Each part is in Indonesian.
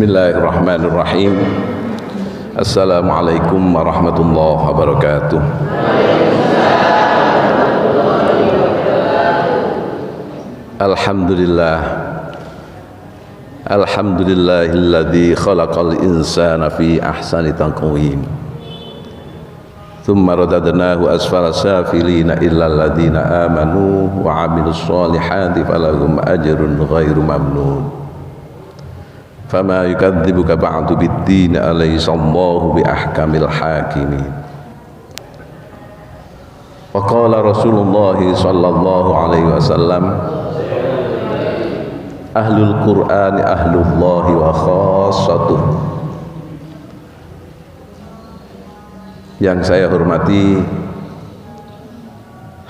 Bismillahirrahmanirrahim. Assalamualaikum warahmatullahi wabarakatuh. Alhamdulillah. Alhamdulillahilladzi khalaqal insana fi ahsani taqwim. Thumma radadnahu asfala safilina illa alladhina amanu wa 'amilus solihati falahum ajrun ghairu mamnun. Fama yukadzibuka ba'du bid-din alaysallahu bi ahkamil hakimin. Wa qala Rasulullah sallallahu alaihi wasallam, ahlul Qur'ani ahlullahi wa khassatuh. Yang saya hormati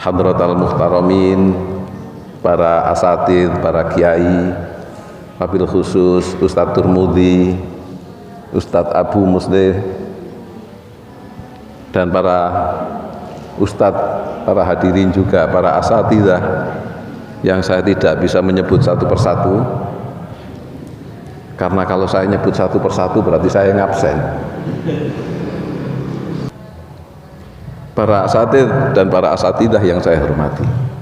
hadratal muhtaramin, para asatidz, para kiai, wabil khusus Ustadz Turmudi, Ustadz Abu Muslih, dan para ustadz, para hadirin juga, para asatidzah yang saya tidak bisa menyebut satu persatu, karena kalau saya nyebut satu persatu berarti saya ngabsen. Para asatidz dan para asatidzah yang saya hormati,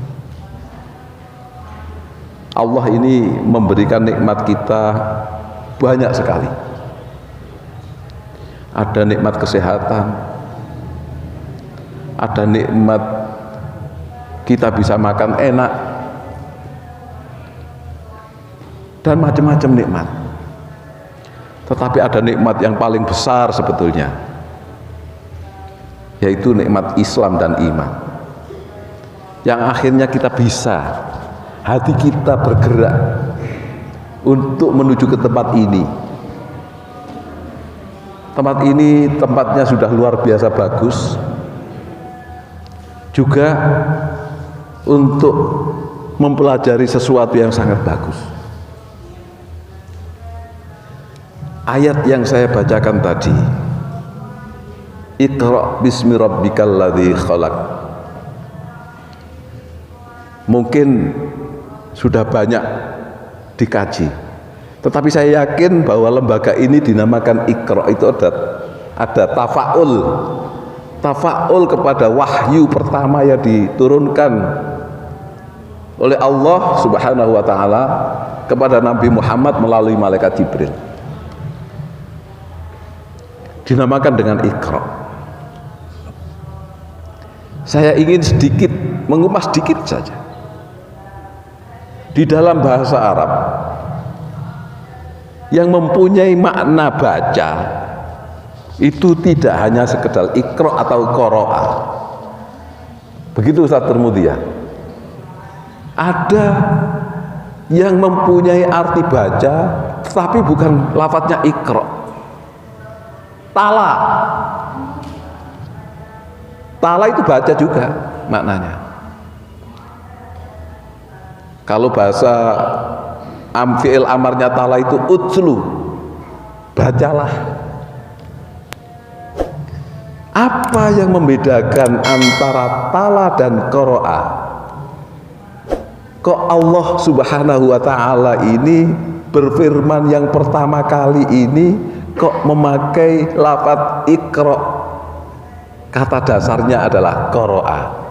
Allah ini memberikan nikmat kita banyak sekali. Ada nikmat kesehatan, ada nikmat kita bisa makan enak, dan macam-macam nikmat. Tetapi ada nikmat yang paling besar sebetulnya, yaitu nikmat Islam dan iman, yang akhirnya kita bisa, hati kita bergerak untuk menuju ke tempat ini. Tempat ini tempatnya sudah luar biasa bagus, juga untuk mempelajari sesuatu yang sangat bagus. Ayat yang saya bacakan tadi, Iqra bismi rabbikal ladzi khalaq, mungkin sudah banyak dikaji, tetapi saya yakin bahwa lembaga ini dinamakan Iqra itu ada tafaul kepada wahyu pertama yang diturunkan oleh Allah Subhanahu wa taala kepada Nabi Muhammad melalui malaikat Jibril, dinamakan dengan Iqra. Saya ingin sedikit mengupas sedikit saja. Di dalam bahasa Arab yang mempunyai makna baca itu tidak hanya sekedar Iqra atau qara'a. Begitu Ustaz Turmudi ya. Ada yang mempunyai arti baca tetapi bukan lafadznya Iqra. Tala itu baca juga maknanya. Kalau bahasa fi'il amarnya tala itu utslu, bacalah. Apa yang membedakan antara tala dan qara'a? Kok Allah Subhanahu wa taala ini berfirman yang pertama kali ini kok memakai lafaz Iqra? Kata dasarnya adalah qara'a.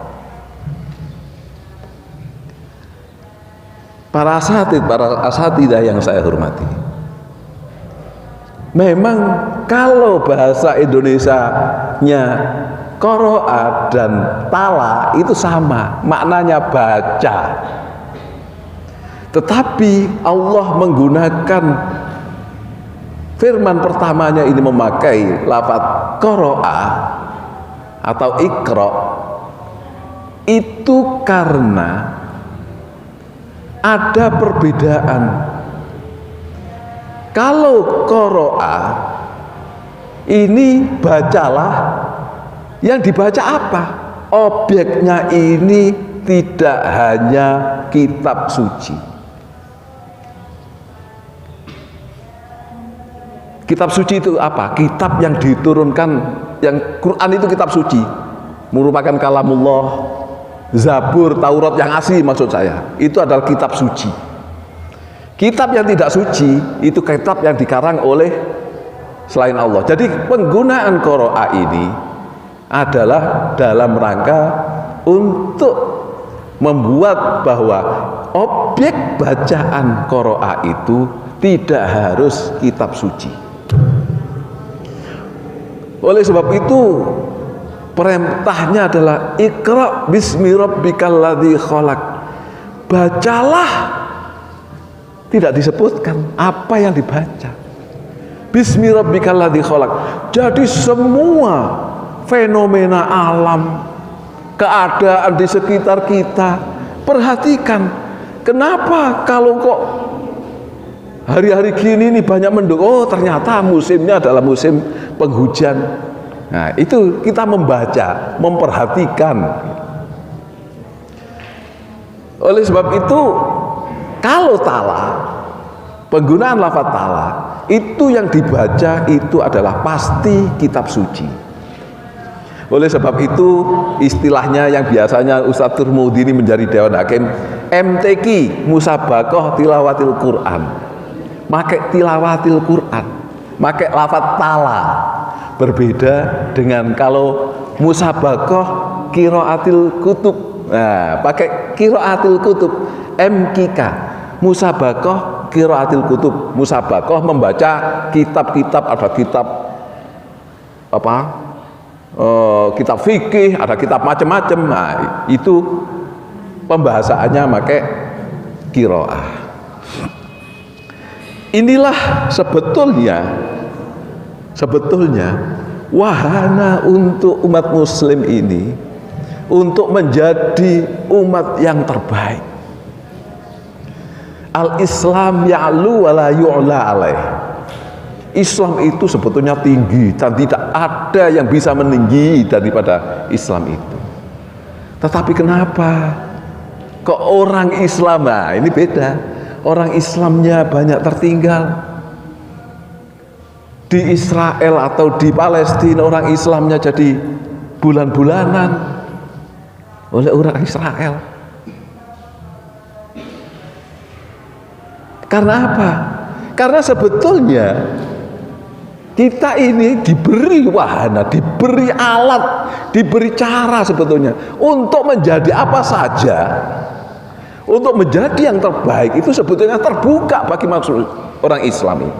Para asatidzah yang saya hormati, memang kalau bahasa Indonesianya qara'a dan tala itu sama, maknanya baca. Tetapi Allah menggunakan firman pertamanya ini memakai lafaz qara'a atau Iqra, itu karena ada perbedaan. Kalau qara'a ini bacalah, yang dibaca apa? Objeknya ini tidak hanya kitab suci. Kitab suci itu apa? Kitab yang diturunkan, yang Quran itu kitab suci, merupakan kalamullah. Zabur, Taurat yang asli maksud saya, itu adalah kitab suci. Kitab yang tidak suci itu kitab yang dikarang oleh selain Allah. Jadi penggunaan qiraah ini adalah dalam rangka untuk membuat bahwa objek bacaan qiraah itu tidak harus kitab suci. Oleh sebab itu perintahnya adalah Iqra bismi rabbikal ladzi khalaq. Bacalah. Tidak disebutkan apa yang dibaca. Bismi rabbikal ladzi khalaq. Jadi semua fenomena alam, keadaan di sekitar kita, perhatikan. Kenapa kalau kok hari-hari gini ini banyak mendung? Oh, ternyata musimnya adalah musim penghujan. Nah, itu kita membaca, memperhatikan. Oleh sebab itu, kalau tala, penggunaan lafaz tala, itu yang dibaca itu adalah pasti kitab suci. Oleh sebab itu, istilahnya yang biasanya Ustadz Turmudi ini menjadi Dewan Hakim, MTQ, Musabaqah Tilawatil Quran. Pakai tilawatil Quran, pakai lafaz tala. Berbeda dengan kalau Musabaqah Qiraatil Kutub. Nah, pakai Qiraatil Kutub, MQK, Musabaqah Qiraatil Kutub. Musabaqah membaca kitab-kitab, ada kitab apa? Kitab fikih, ada kitab macam-macam. Nah, itu pembahasannya pakai qiraah. Inilah sebetulnya wahana untuk umat muslim ini untuk menjadi umat yang terbaik. Al-Islam ya'lu wa la yu'la alaih. Islam itu sebetulnya tinggi dan tidak ada yang bisa meninggi daripada Islam itu. Tetapi kenapa kok orang Islam, nah ini beda, orang Islamnya banyak tertinggal. Di Israel atau di Palestina orang Islamnya jadi bulan-bulanan oleh orang Israel. Karena apa? Karena sebetulnya kita ini diberi wahana, diberi alat, diberi cara sebetulnya untuk menjadi apa saja, untuk menjadi yang terbaik itu sebetulnya terbuka bagi maksud orang Islam ini.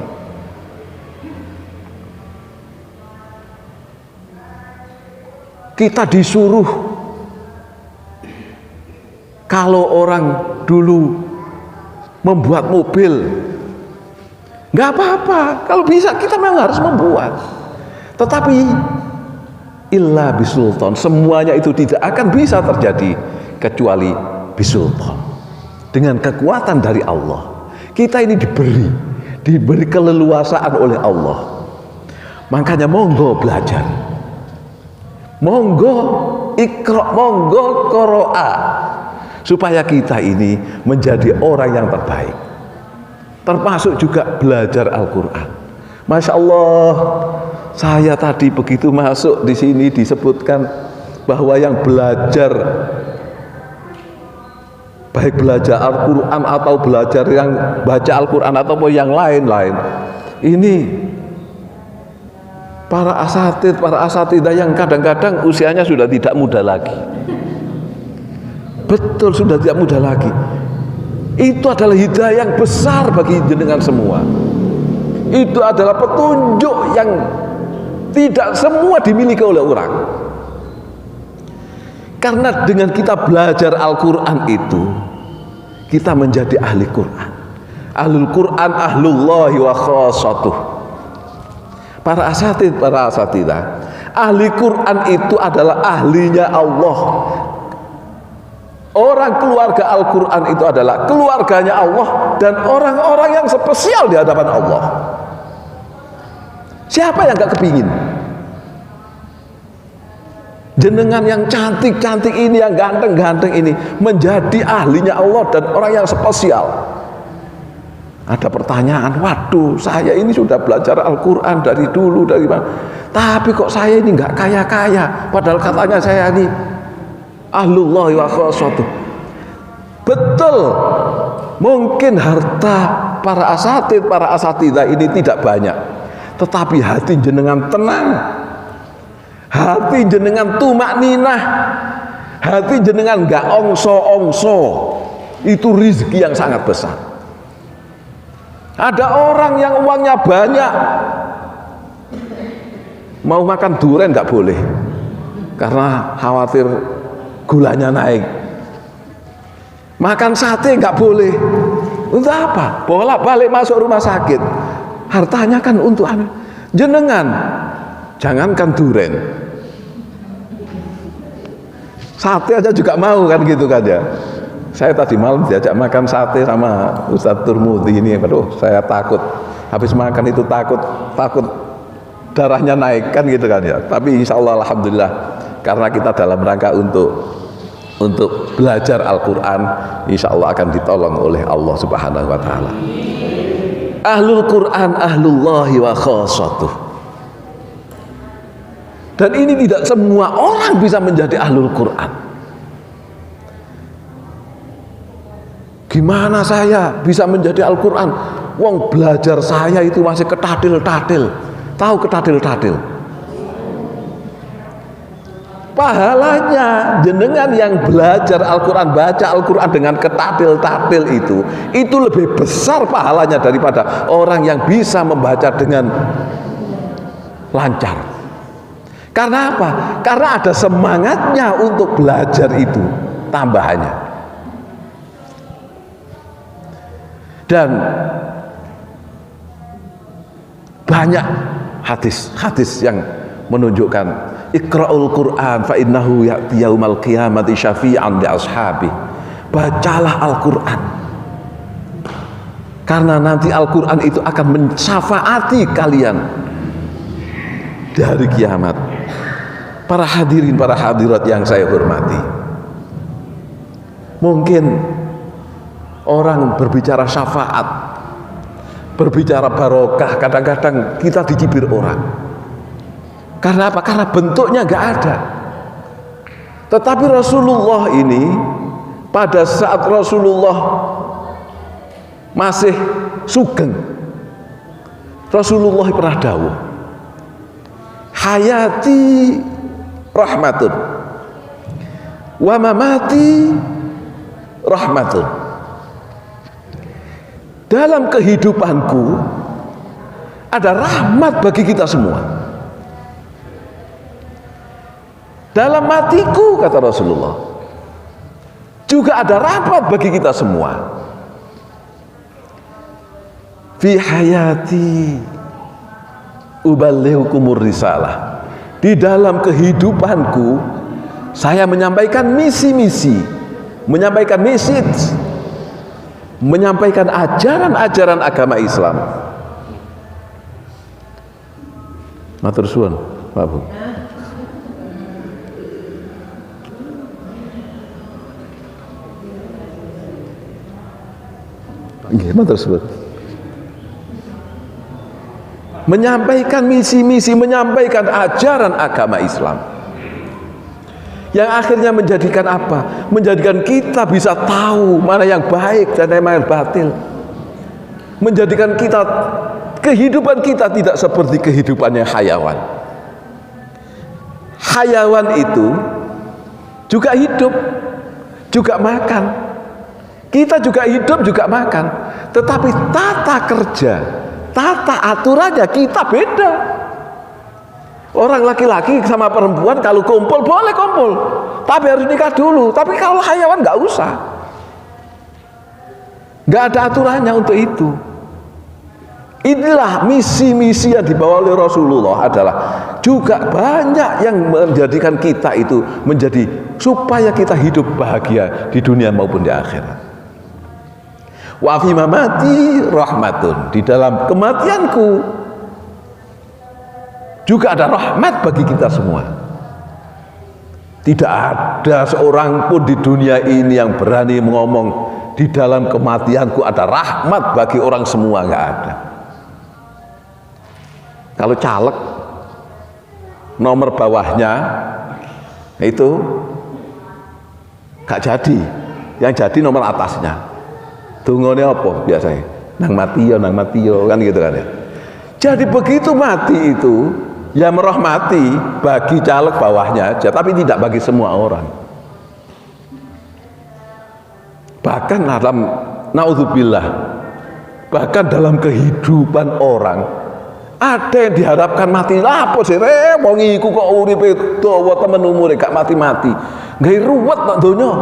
Kita disuruh, kalau orang dulu membuat mobil, nggak apa-apa, kalau bisa kita memang harus membuat. Tetapi illa bisultan, semuanya itu tidak akan bisa terjadi kecuali bisultan, dengan kekuatan dari Allah. Kita ini diberi keleluasaan oleh Allah. Makanya monggo belajar, monggo ikra, monggo qiraah, supaya kita ini menjadi orang yang terbaik. Termasuk juga belajar Al-Quran. Masya Allah, saya tadi begitu masuk di sini disebutkan bahwa yang belajar, baik belajar Al-Quran atau belajar yang baca Al-Quran ataupun yang lain-lain, ini para asatidzah yang kadang-kadang usianya sudah tidak muda lagi. Betul, sudah tidak muda lagi. Itu adalah hidayah yang besar bagi jenengan semua. Itu adalah petunjuk yang tidak semua dimiliki oleh orang. Karena dengan kita belajar Al-Quran itu, kita menjadi ahli Quran. Ahlul Quran ahlullahi wa khassatuh. Para asatidzah, ahli Quran itu adalah ahlinya Allah. Orang keluarga Al-Quran itu adalah keluarganya Allah dan orang-orang yang spesial di hadapan Allah. Siapa yang gak kepingin jenengan yang cantik-cantik ini, yang ganteng-ganteng ini menjadi ahlinya Allah dan orang yang spesial? Ada pertanyaan, waduh, saya ini sudah belajar Al-Quran dari dulu, dari mana, tapi kok saya ini gak kaya-kaya, padahal katanya saya ini ahlullahi wa khassatuh. Betul, mungkin harta para asatidzah ini tidak banyak, tetapi hati jenengan tenang, hati jenengan tumakninah, hati jenengan gak ongso-ongso. Itu rezeki yang sangat besar. Ada orang yang uangnya banyak, mau makan durian gak boleh karena khawatir gulanya naik. Makan sate nggak boleh. Untuk apa? Bolak-balik masuk rumah sakit. Hartanya kan untuk anak. Jenengan, jangankan duren, sate aja juga mau kan gitu kan ya. Saya tadi malam diajak makan sate sama Ustadz Turmudi ini. Aduh, saya takut. Habis makan itu takut darahnya naik kan gitu kan ya. Tapi insya Allah alhamdulillah, karena kita dalam rangka untuk belajar Al-Quran, insya Allah akan ditolong oleh Allah Subhanahu wa Ta'ala. Ahlul Quran ahlullahi wa khasatuh. Dan ini tidak semua orang bisa menjadi ahlul Quran. Gimana saya bisa menjadi Al-Quran? Wong belajar saya itu masih ketadil-tadil. Tahu ketadil-tadil? Pahalanya jenengan yang belajar Al-Quran, baca Al-Quran dengan ketadil-tadil itu lebih besar pahalanya daripada orang yang bisa membaca dengan lancar. Karena apa? Karena ada semangatnya untuk belajar itu tambahannya. Dan banyak hadis yang menunjukkan Iqra'ul Quran fa innahu ya'ti yaumal qiyamati syafi'an li ashabi. Bacalah Al-Quran, karena nanti Al-Quran itu akan mensyafaati kalian di hari kiamat. Para hadirin, para hadirat yang saya hormati, mungkin orang berbicara syafaat, berbicara barokah, kadang-kadang kita dicibir orang. Karena apa? Karena bentuknya nggak ada. Tetapi Rasulullah ini, pada saat Rasulullah masih sugeng, Rasulullah pernah dawuh, hayati rahmatun wa mamati rahmatun. Dalam kehidupanku ada rahmat bagi kita semua. Dalam matiku, kata Rasulullah, juga ada rahmat bagi kita semua. Fi hayati uballighukumur risalah. Di dalam kehidupanku saya menyampaikan misi-misi, menyampaikan message, menyampaikan ajaran-ajaran agama Islam. Matur suwun, Pak Bu. Tersebut menyampaikan misi-misi, menyampaikan ajaran agama Islam yang akhirnya menjadikan apa? Menjadikan kita bisa tahu mana yang baik dan mana yang batil, menjadikan kita, kehidupan kita tidak seperti kehidupannya hayawan. Hayawan itu juga hidup, juga makan. Kita juga hidup, juga makan, tetapi tata kerja, tata aturannya kita beda. Orang laki-laki sama perempuan kalau kumpul boleh kumpul, tapi harus nikah dulu. Tapi kalau hayawan nggak usah, nggak ada aturannya untuk itu. Inilah misi-misi yang dibawa oleh Rasulullah, adalah juga banyak yang menjadikan kita itu menjadi supaya kita hidup bahagia di dunia maupun di akhirat. Wa fi mamati rahmatun. Di dalam kematianku juga ada rahmat bagi kita semua. Tidak ada seorang pun di dunia ini yang berani ngomong di dalam kematianku ada rahmat bagi orang semua, nggak ada. Kalau caleg, nomor bawahnya itu nggak jadi, yang jadi nomor atasnya. Dungane apa biasanya? nang matiyo kan gitu kan ya. Jadi begitu mati itu ya merahmati bagi caleg bawahnya aja, tapi tidak bagi semua orang. Bahkan dalam naudzubillah, bahkan dalam kehidupan orang ada yang diharapkan mati. Apa sih wong iku kok uripe dawa temen umure gak mati-mati. Gawe ruwet tok donya.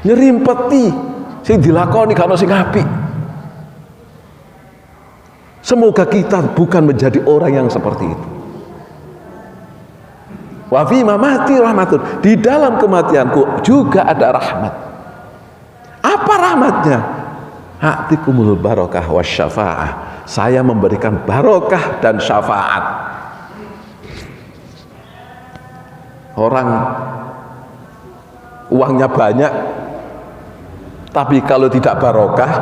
Nyerimpeti sing dilakoni gak ono sing apik. Semoga kita bukan menjadi orang yang seperti itu. Wa fi mamati rahmatun, di dalam kematianku juga ada rahmat. Apa rahmatnya? A'tikumul barokah wasyafa'ah. Saya memberikan barokah dan syafaat. Orang uangnya banyak, tapi kalau tidak barokah,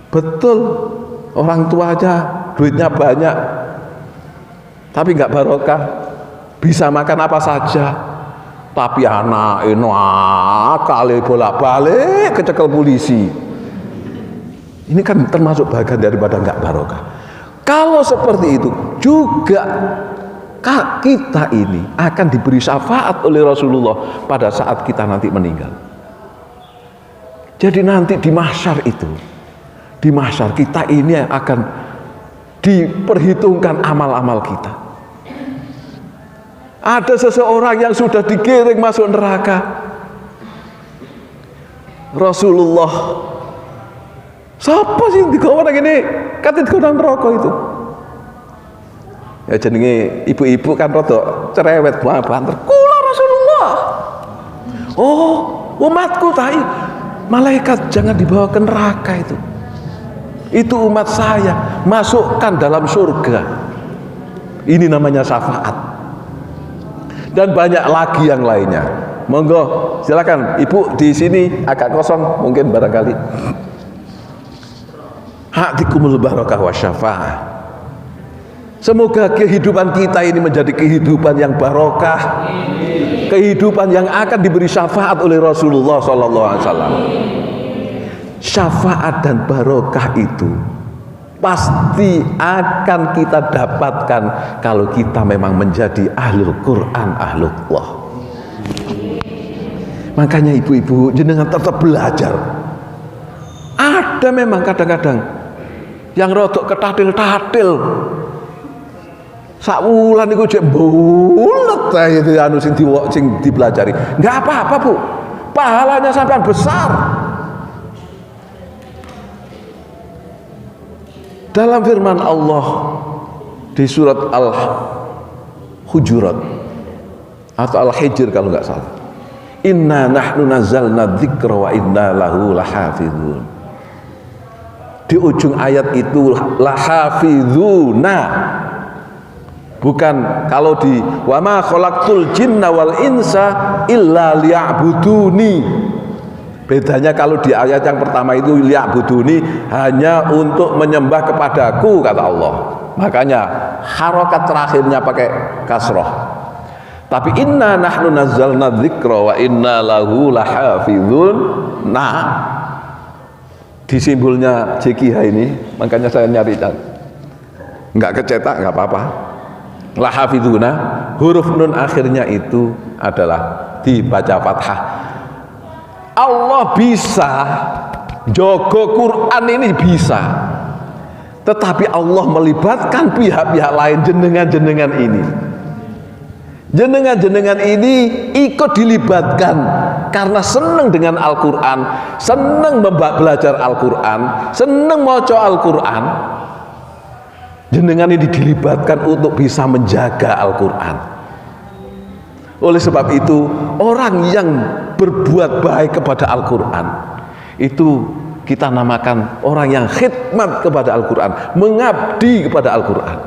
betul orang tua aja duitnya banyak, tapi nggak barokah, bisa makan apa saja, tapi anak kali bolak-balik kecekel polisi. Ini kan termasuk bagian daripada nggak barokah. Kalau seperti itu juga kita ini akan diberi syafaat oleh Rasulullah pada saat kita nanti meninggal. Jadi nanti di mahsyar itu, di mahsyar kita ini akan diperhitungkan amal-amal kita. Ada seseorang yang sudah digiring masuk neraka. Rasulullah, siapa sih digawa nang ini? Kate digawa neraka itu. Ya jenenge ibu-ibu kan rada cerewet banter. Kula Rasulullah. Oh, umatku tai. Malaikat jangan dibawa ke neraka itu. Itu umat saya, masukkan dalam surga. Ini namanya syafaat. Dan banyak lagi yang lainnya. Monggo, silakan Ibu di sini agak kosong mungkin barangkali. Ha'tikumul barakah wa syafa'ah. Semoga kehidupan kita ini menjadi kehidupan yang barokah, kehidupan yang akan diberi syafaat oleh Rasulullah SAW. Syafaat dan barokah itu pasti akan kita dapatkan kalau kita memang menjadi ahlul Quran, ahlullah. Makanya ibu-ibu jenengan tetap belajar. Ada memang kadang-kadang yang rodok ketatil-tatil. Sakwulan iku jek bulet ae itu anu sing dipelajari. Enggak apa-apa, Bu. Pahalanya sampean besar. Dalam firman Allah di surat Al-Hujurat atau Al-Hijr kalau enggak salah. Inna nahnu nazzalna dzikra wa inna lahu lahafizun. Di ujung ayat itu lahafizuna. Bukan kalau di wa ma khalaqtul jinna wal insa illa liya'buduni. Bedanya kalau di ayat yang pertama itu liya'buduni hanya untuk menyembah kepadaku kata Allah. Makanya harokat terakhirnya pakai kasroh. Tapi inna nahnu nazzalna dzikra wa inna lahu lahafizun. Nah, di simbolnya JKH ini, makanya saya nyari nggak kecetak nggak apa-apa. Lahafizuna, huruf nun akhirnya itu adalah dibaca fathah. Allah bisa jogo Quran ini bisa, tetapi Allah melibatkan pihak-pihak lain. Jenengan-jenengan ini, jenengan-jenengan ini ikut dilibatkan karena senang dengan Al-Quran, senang belajar Al-Quran, senang maca Al-Quran. Jenengan ini dilibatkan untuk bisa menjaga Al-Quran. Oleh sebab itu, orang yang berbuat baik kepada Al-Quran itu kita namakan orang yang khidmat kepada Al-Quran, mengabdi kepada Al-Quran.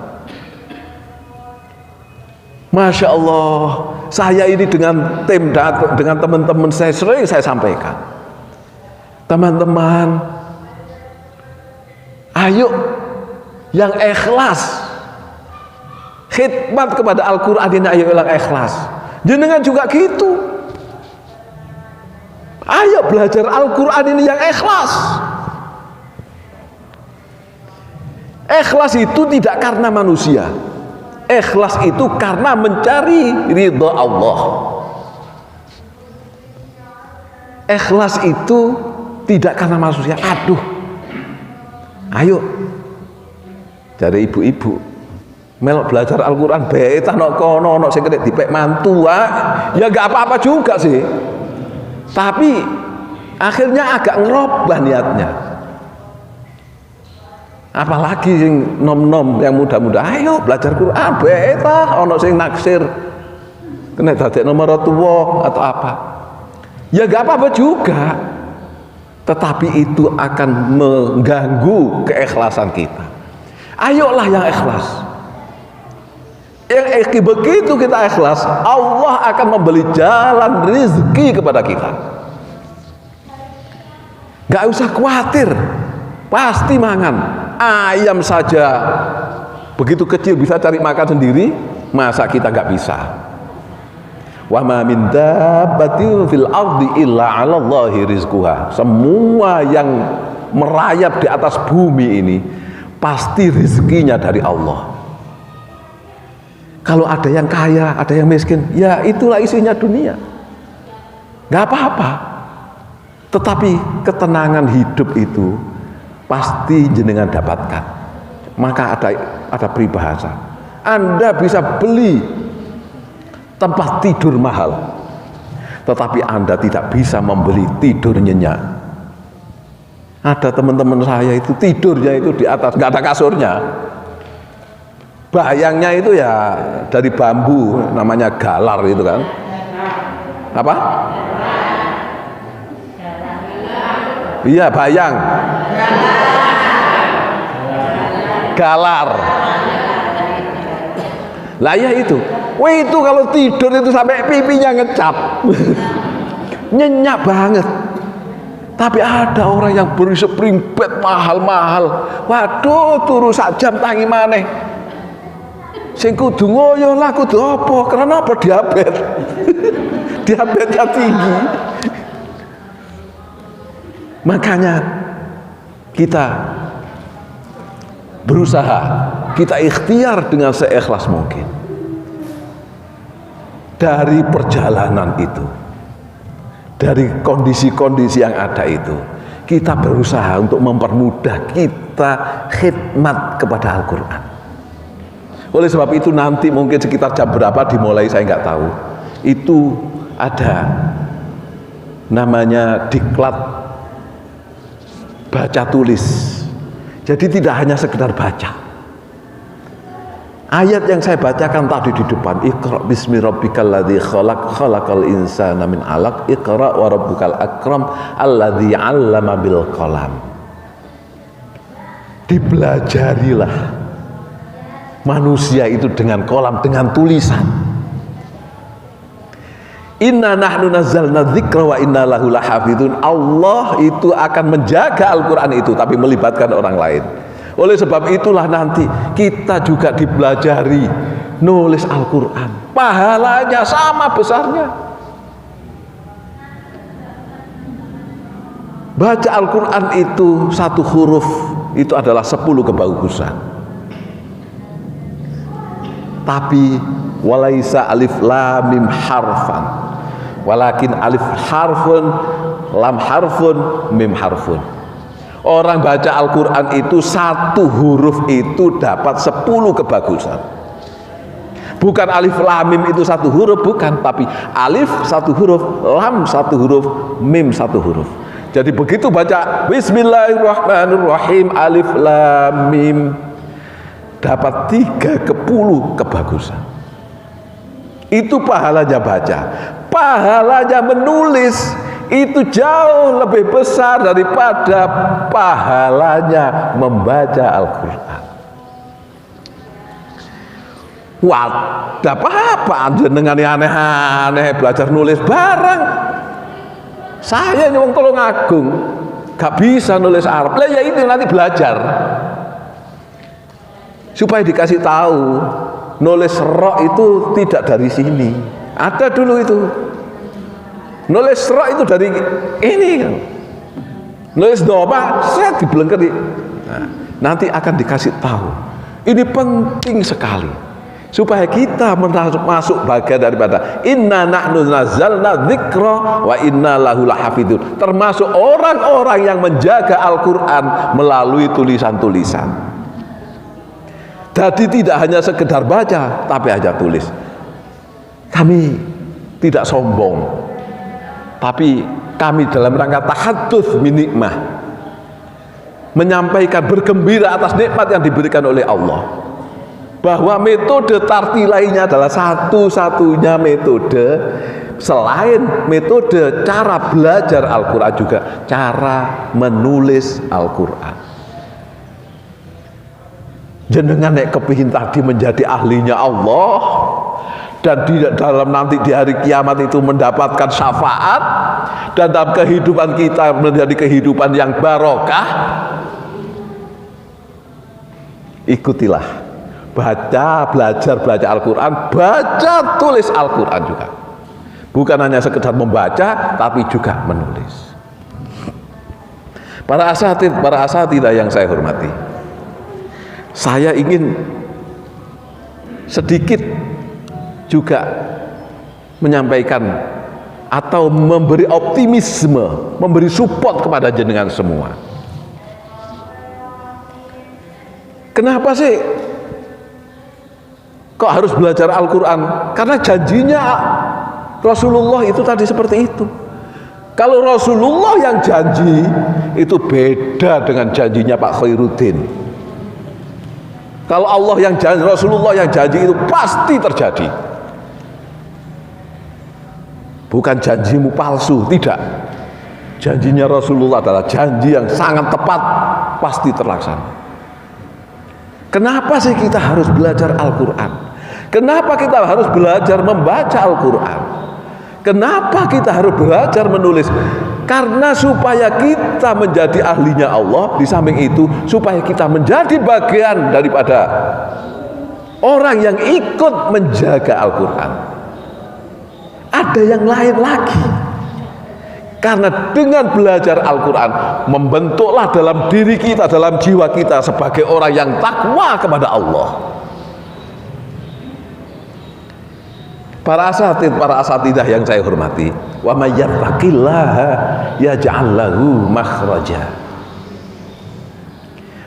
Masya Allah, saya ini dengan tim, dengan teman-teman saya sering saya sampaikan, teman-teman, ayo yang ikhlas khidmat kepada Al-Quran ini, ayo yang ikhlas. Jenengan juga gitu, ayo belajar Al-Quran ini yang ikhlas. Ikhlas itu tidak karena manusia. Ikhlas itu karena mencari ridha Allah. Ikhlas itu tidak karena manusia. Aduh, ayo dari ibu-ibu melok belajar Al-Quran betah nok kono nok sing kena dipek mantu ya nggak apa-apa juga sih, tapi akhirnya agak ngerubah niatnya. Apalagi sing nom-nom yang muda-muda, ayo belajar Quran betah ono sing naksir kena dadek nomor tua atau apa, ya nggak apa-apa juga, tetapi itu akan mengganggu keikhlasan kita. Ayolah yang ikhlas. Yang begitu kita ikhlas, Allah akan memberi jalan rezeki kepada kita. Gak usah khawatir, pasti mangan. Ayam saja begitu kecil bisa cari makan sendiri, masa kita gak bisa? Wa ma min dabbatin fil ardi illa 'ala Allahi rizquha. Semua yang merayap di atas bumi ini pasti rezekinya dari Allah. Kalau ada yang kaya, ada yang miskin, ya itulah isinya dunia. Gak apa-apa. Tetapi ketenangan hidup itu pasti jenengan dapatkan. Maka ada peribahasa. Anda bisa beli tempat tidur mahal, tetapi Anda tidak bisa membeli tidur nyenyak. Ada teman-teman saya itu tidurnya itu di atas, nggak ada kasurnya. Bayangnya itu ya dari bambu, namanya galar itu kan. Apa? Iya, bayang. Galar. Lah ya itu. Wah itu kalau tidur itu sampai pipinya ngecap. Nyenyak banget. Tapi ada orang yang beri spring bed mahal-mahal. Waduh, turu sak jam tangi maneh. Sing kudu ngoyo lah kudu apa? Karena apa? Diabetes. Diabetesnya tinggi. Makanya kita berusaha, kita ikhtiar dengan seikhlas mungkin. Dari perjalanan itu, dari kondisi-kondisi yang ada itu, kita berusaha untuk mempermudah kita khidmat kepada Al-Quran. Oleh sebab itu nanti mungkin sekitar jam berapa dimulai saya nggak tahu. Itu ada namanya diklat baca tulis. Jadi tidak hanya sekedar baca. Ayat yang saya bacakan tadi di depan, Iqra bismi rabbikal ladzi khalaq, khalaqal insana min 'alaq, Iqra wa rabbukal akram alladzi 'allama bil qalam. Dipelajarilah manusia itu dengan kolam, dengan tulisan. Inna nahnu nazzalna dzikra wa inna lahu lahafizun. Allah itu akan menjaga Al-Quran itu, tapi melibatkan orang lain. Oleh sebab itulah nanti kita juga dipelajari nulis Al-Quran. Pahalanya sama besarnya. Baca Al-Quran itu satu huruf itu adalah 10 kebagusan. Tapi walaisa alif lam mim harfan, walakin alif harfun, lam harfun, mim harfun. Orang baca Al-Quran itu satu huruf itu dapat 10 kebagusan. Bukan alif lam mim itu satu huruf, bukan, tapi alif satu huruf, lam satu huruf, mim satu huruf. Jadi begitu baca Bismillahirrahmanirrahim alif lam mim dapat 30 kebagusan. Itu pahalanya baca. Pahalanya menulis itu jauh lebih besar daripada pahalanya membaca Al-Quran. Wah, apa jenengan aneh-aneh belajar nulis barang. Saya nyuwun Tulung Agung gak bisa nulis Arab. Lah ya itu nanti belajar. Supaya dikasih tahu nulis ro itu tidak dari sini. Ada dulu itu. Nulis ro itu dari ini kan. Nulis doma, saya dibelengketi. Nah, nanti akan dikasih tahu. Ini penting sekali supaya kita masuk bagian daripada inna nahnu nazzalna dzikra wa inna lahu lahafidun, termasuk orang-orang yang menjaga Al-Quran melalui tulisan-tulisan. Jadi tidak hanya sekedar baca, tapi hanya tulis. Kami tidak sombong, tapi kami dalam rangka tahadduts min nikmah, menyampaikan bergembira atas nikmat yang diberikan oleh Allah, bahwa metode tartilainya adalah satu-satunya metode selain metode cara belajar Al-Quran, juga cara menulis Al-Quran. Jenengan nek kepingin tadi menjadi ahlinya Allah dan dalam nanti di hari kiamat itu mendapatkan syafaat, dan dalam kehidupan kita menjadi kehidupan yang barokah, ikutilah, belajar Al-Quran, baca tulis Al-Quran juga. Bukan hanya sekedar membaca, tapi juga menulis. Para asatidzah yang saya hormati, saya ingin sedikit juga menyampaikan atau memberi optimisme, memberi support kepada jenengan semua. Kenapa sih kok harus belajar Al-Quran? Karena janjinya Rasulullah itu tadi seperti itu. Kalau Rasulullah yang janji, itu beda dengan janjinya Pak Khairuddin. Kalau Allah yang janji, Rasulullah yang janji, itu pasti terjadi. Bukan janjimu palsu, tidak. Janjinya Rasulullah adalah janji yang sangat tepat, pasti terlaksana. Kenapa sih kita harus belajar Al-Quran? Kenapa kita harus belajar membaca Al-Quran? Kenapa kita harus belajar menulis? Karena supaya kita menjadi ahlinya Allah, di samping itu supaya kita menjadi bagian daripada orang yang ikut menjaga Al-Quran. Ada yang lain lagi. Karena dengan belajar Al-Quran, membentuklah dalam diri kita, dalam jiwa kita sebagai orang yang takwa kepada Allah. Para asatidzah yang saya hormati, wa may yattaqillaha yaj'al lahu makhraja.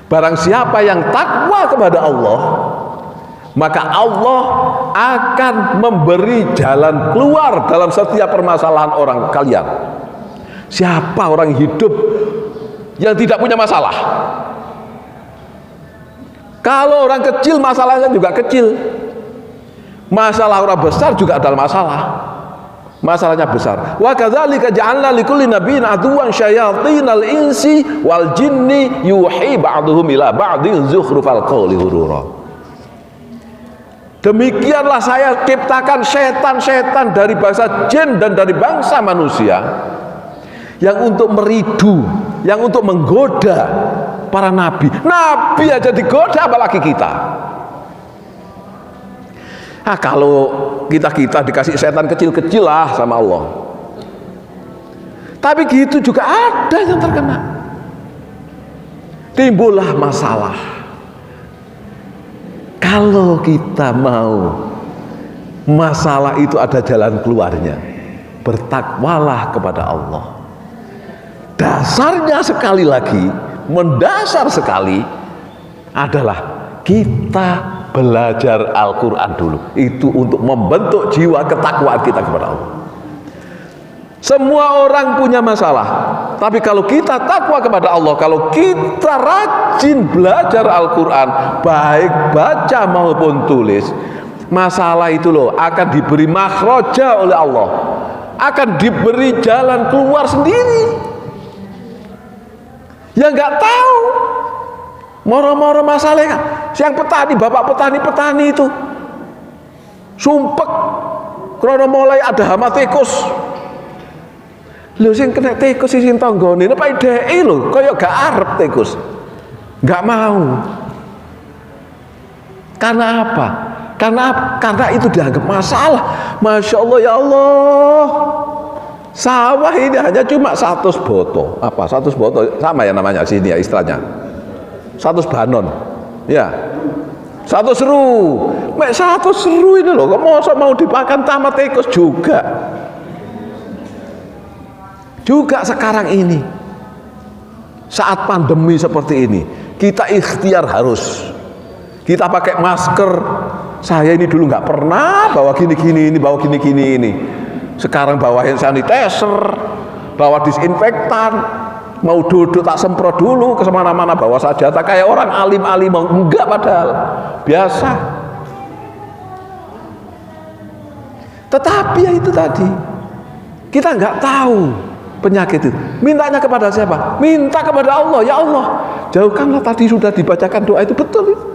Barang siapa yang takwa kepada Allah, maka Allah akan memberi jalan keluar dalam setiap permasalahan orang kalian. Siapa orang hidup yang tidak punya masalah? Kalau orang kecil masalahnya juga kecil, masalah orang besar juga adalah masalah. Masalahnya besar. Wa kadzalika ja'alna likulli nabiyyin aduwwan syayatinal insi wal jinni yuhi ba'dhum ila ba'dhin zukhrufal qawli ghurura. Demikianlah saya ciptakan setan-setan dari bangsa jin dan dari bangsa manusia, yang untuk meridu, yang untuk menggoda para nabi. Nabi aja digoda, apalagi kita. Kalau kita dikasih setan kecil-kecil lah sama Allah. Tapi gitu juga ada yang terkena. Timbullah masalah. Kalau kita mau masalah itu ada jalan keluarnya, bertakwalah kepada Allah. Dasarnya sekali lagi, mendasar sekali adalah kita belajar Al-Quran dulu. Itu untuk membentuk jiwa ketakwaan kita kepada Allah. Semua orang punya masalah, tapi kalau kita takwa kepada Allah, kalau kita rajin belajar Al-Quran, baik baca maupun tulis, masalah itu loh akan diberi makhraja oleh Allah, akan diberi jalan keluar sendiri. Ya nggak tahu, moro-moro masalahnya. Yang petani, bapak petani itu sumpek karena mulai ada hama tikus. Lho sing kena tikus sing tanggane apa ideke lho, kaya gak arep tikus. Gak mau. Karena apa? Karena itu dianggap masalah. Masya Allah, ya Allah. Sawah ini hanya cuma 100 boto. Apa? 100 boto sama ya namanya sini ya istilahnya. 100 banon. Ya. 100 seru. Mek 100 seru ini loh, kok mau dipakan tamat tikus juga. Juga sekarang ini. Saat pandemi seperti ini, kita ikhtiar harus. Kita pakai masker. Saya ini dulu nggak pernah bawa gini-gini ini, bawa gini-gini ini. Sekarang bawa hand sanitizer, bawa disinfektan, mau duduk tak semprot dulu, ke mana-mana bawa sajata kayak orang alim-alim, enggak padahal biasa. Tetapi ya itu tadi, kita nggak tahu penyakit itu. Mintanya kepada siapa? Minta kepada Allah. Ya Allah, jauhkanlah, tadi sudah dibacakan doa itu, betul itu.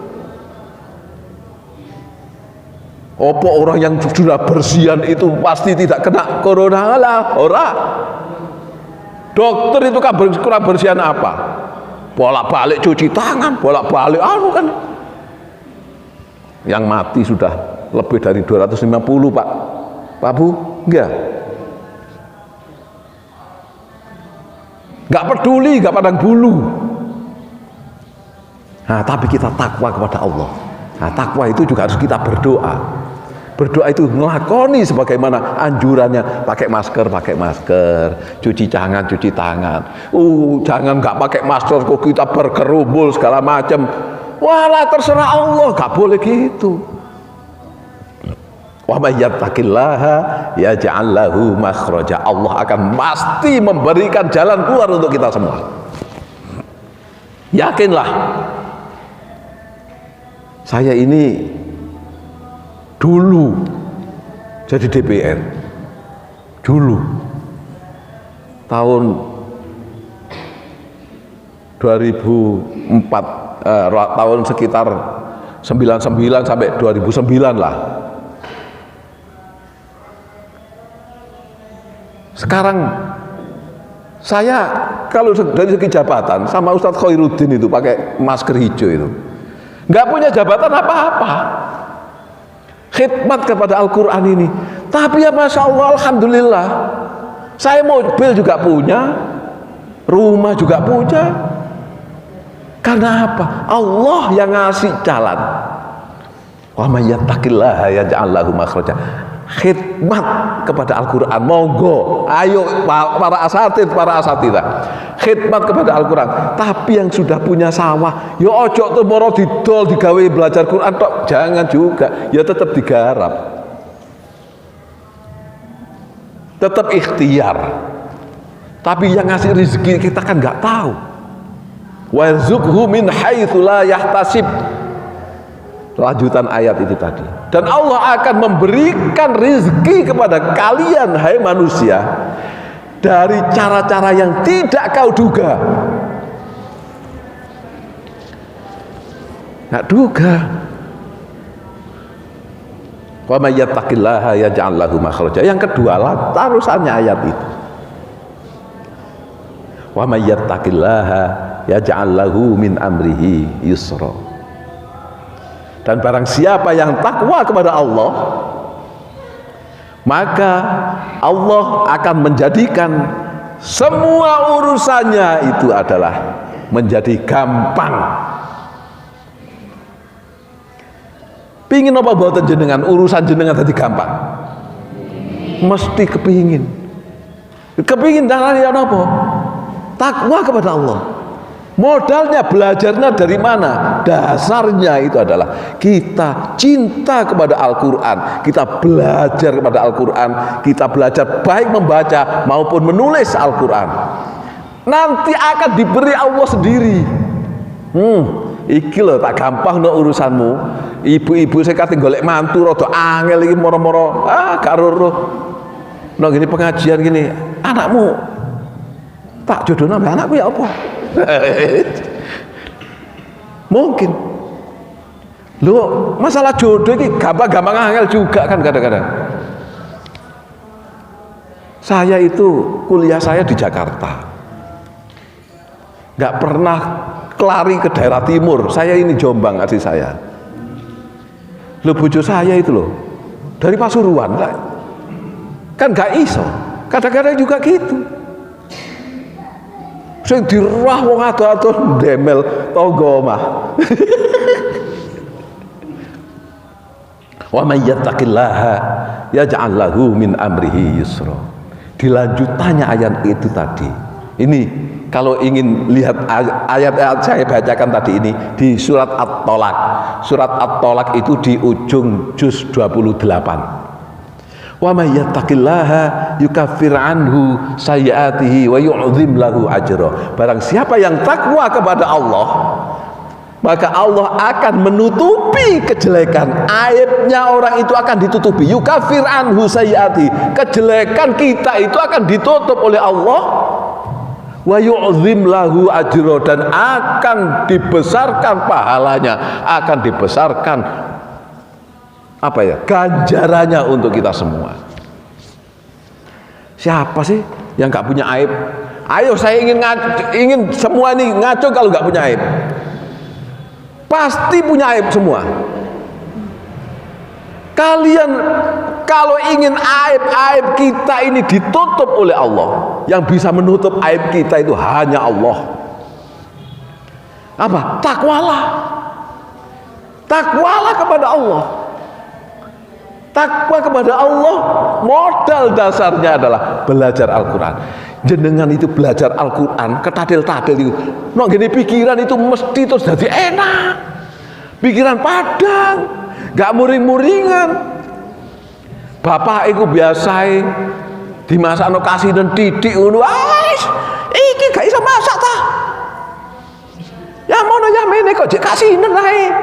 Apa orang yang sudah bersihan itu pasti tidak kena corona? Lah, ora. Dokter itu kan kurang bersihan apa? Bolak-balik cuci tangan, bolak-balik kan. Yang mati sudah lebih dari 250, Pak. Pak Bu, enggak. Enggak peduli, enggak pandang bulu. Nah, tapi kita takwa kepada Allah. Nah, takwa itu juga harus kita berdoa. Berdoa itu ngelakoni sebagaimana anjurannya, pakai masker, cuci tangan, jangan nggak pakai masker kok kita berkerumun segala macam. Walah, terserah Allah, nggak boleh gitu. Wa may yattaqillaha yaj'al lahu makhraja. Allah akan pasti memberikan jalan keluar untuk kita semua. Yakinlah. Saya ini dulu jadi DPR, dulu tahun 2004, tahun sekitar 99 sampai 2009 lah. Sekarang saya kalau dari segi jabatan sama Ustadz Khairuddin itu pakai masker hijau itu, nggak punya jabatan apa-apa. Khidmat kepada Al-Quran ini. Tapi ya Masya Allah, Alhamdulillah, saya mobil juga punya, rumah juga punya. Karena apa? Allah yang ngasih jalan. Wa may yattaqillaha yaj'al lahu makhraja. Khidmat kepada Al-Quran, monggo, ayo para asatidzah, khidmat kepada Al-Quran. Tapi yang sudah punya sawah, ya ojo tuh moro didol digawe belajar Quran tok, jangan juga, ya tetap digarap, tetap ikhtiar. Tapi yang ngasih rezeki kita kan nggak tahu. Warzuqhu min haitsu la yahtasib. Lanjutan ayat itu tadi. Dan Allah akan memberikan rezeki kepada kalian, hai manusia, dari cara-cara yang tidak kau duga. Nggak duga. Wa may yattaqillaha yaj'al lahu makhraja. Yang kedua, tarusannya ayat itu. Wa may yattaqillaha yaj'al lahu min amrihi yusra. Dan barang siapa yang takwa kepada Allah, maka Allah akan menjadikan semua urusannya itu adalah menjadi gampang. Pingin apa buatan jenengan, urusan jenengan tadi gampang? Mesti kepingin. Kepingin darahnya apa? Takwa kepada Allah. Modalnya, belajarnya dari mana? Dasarnya itu adalah kita cinta kepada Al-Quran, kita belajar kepada Al-Quran, kita belajar baik membaca maupun menulis Al-Quran. Nanti akan diberi Allah sendiri. Iki lho tak gampang no urusanmu. Ibu-ibu saya kata golek mantu rada angel iki moro-moro. Gak roh. No gini pengajian gini, anakmu tak jodoh nambah anakku ya apa? Mungkin lu masalah jodoh ini gampang-gampang angel juga kan kadang-kadang. Saya itu kuliah saya di Jakarta, nggak pernah kelari ke daerah timur. Saya ini Jombang asli saya. Lu bojo saya itu loh dari Pasuruan kan nggak iso. Kadang-kadang juga gitu. Sing dirah wong ado-ado ndemel tangga omah. Wa may yattaqillaha yaj'al lahu min amrihi yusra. Dilanjutannya ayat itu tadi. Ini kalau ingin lihat ayat-ayat saya bacakan tadi ini di surat At-Tolak. Surat At-Tolak itu di ujung juz 28. Wa may yattaqillaha yukaffir anhu sayyi'atihi wa yu'dzim lahu ajra. Barang siapa yang takwa kepada Allah, maka Allah akan menutupi kejelekan. Aibnya orang itu akan ditutupi. Yukaffir anhu sayyi'atihi. Kejelekan kita itu akan ditutup oleh Allah. Wa yu'dzim lahu ajra, dan akan dibesarkan pahalanya, akan dibesarkan ganjarannya untuk kita semua. Siapa sih yang nggak punya aib? Ayo, saya ingin semua ini ngaco kalau nggak punya aib. Pasti punya aib semua. Kalian kalau ingin aib-aib kita ini ditutup oleh Allah, yang bisa menutup aib kita itu hanya Allah. Apa? Takwalah. Takwalah kepada Allah. Takwa kepada Allah, modal dasarnya adalah belajar Al-Quran. Jenengan itu belajar Al-Quran, ketadil-tadil itu, no gini pikiran itu mesti terus jadi enak. Pikiran padang, gak muring-muringan. Bapak itu biasa dimasak no kasih dan didik ngono. Iki gak bisa masak ta. Ya mono ya mene kok jek kasinen ae.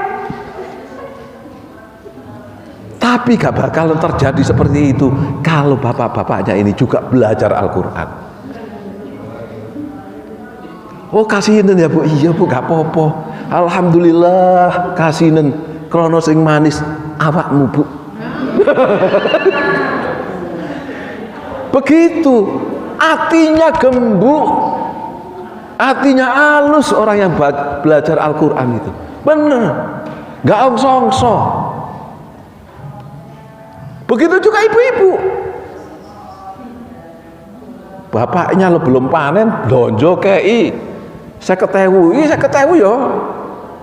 Tapi gak bakal terjadi seperti itu kalau bapak-bapaknya ini juga belajar Al-Quran. Oh, kasinen ya Bu? Iya Bu, gak apa-apa. Alhamdulillah kasinen krono sing manis awakmu Bu. Begitu, hatinya gembuk, hatinya halus orang yang belajar Al-Quran itu. Bener, gak ongso-ongso. Begitu juga ibu-ibu. Bapaknya lo belum panen, lonjo kei. Saya ketemu ya.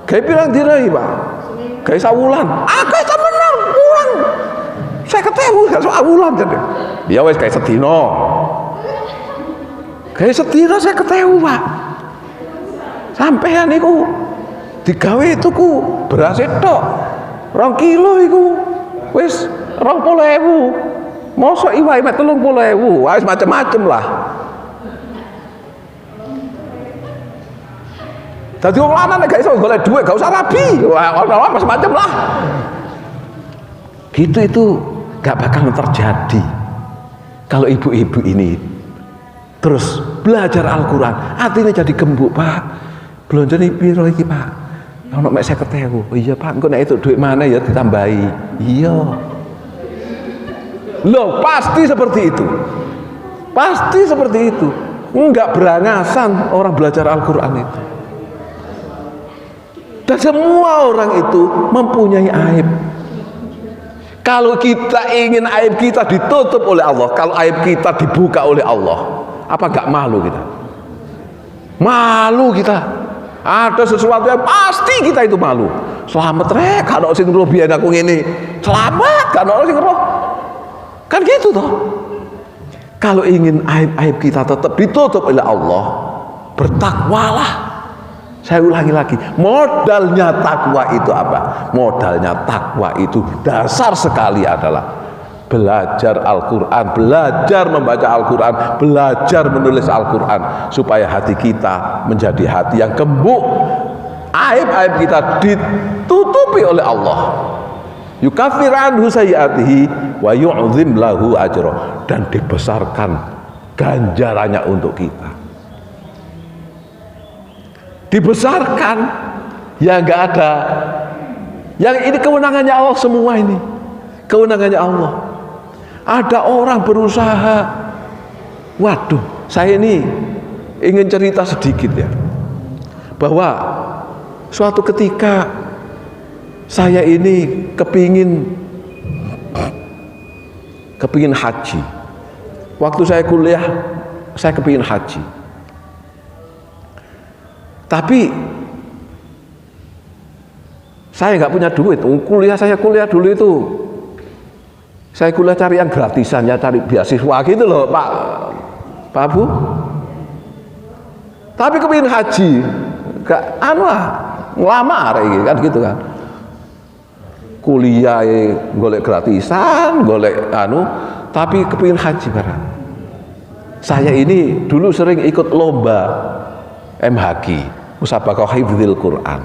Kayak bilang dirai Pak. Kayak sawulan. Aku menang uang. Saya ketemu sawulan jadi. Ya wes kayak sedino. Kayak sedino saya ketemu Pak. Sampean niku digawe tuku beras tok 2 kilo iku. Wes 20.000, mosok iwak mek 30.000, wis macam-macam lah. Dadi wong lanang gak iso golek dhuwit, gak usah rabi, ono macam-macam lah. Gitu itu gak bakal terjadi kalau ibu-ibu ini terus belajar Al-Quran, hatinya jadi gembuk. Pak, blonjone piro iki Pak? Ono mek 50.000. Oh iya Pak, engko nek itu dhuwit mana ya ditambahi. Iya. Loh, pasti seperti itu. Pasti seperti itu. Enggak berangasan orang belajar Al-Quran itu. Dan semua orang itu mempunyai aib. Kalau kita ingin aib kita ditutup oleh Allah, kalau aib kita dibuka oleh Allah, apa enggak malu kita? Malu kita. Ada sesuatu yang pasti kita itu malu. Selamat rek, kalau sing roh biyen aku ngene. Selamat, kalau sing roh. Kan gitu toh. Kalau ingin aib-aib kita tetap ditutup oleh Allah, bertakwalah. Saya ulangi lagi, modalnya takwa itu apa? Modalnya takwa itu dasar sekali adalah belajar Al-Quran, belajar membaca Al-Quran, belajar menulis Al-Quran, supaya hati kita menjadi hati yang gembuk. Aib-aib kita ditutupi oleh Allah. Yukaffir anhu sayyi'atihi wa yu'dzim lahu ajra, dan dibesarkan ganjarannya untuk kita. Dibesarkan, ya enggak ada. Yang ini kewenangannya Allah semua ini. Kewenangannya Allah. Ada orang berusaha. Waduh, saya ini ingin cerita sedikit ya. Bahwa suatu ketika saya ini kepingin haji. Waktu saya kuliah, saya kepingin haji. Tapi saya nggak punya duit. Saya kuliah dulu itu, saya kuliah cari yang gratisannya, cari beasiswa gitu loh, Pak Bu. Tapi kepingin haji, gak ngelamar kan gitu kan. Kuliah golek gratisan, golek tapi kepingin haji barang. Saya ini dulu sering ikut lomba MHQ, Musabaqah Hifdzil Quran.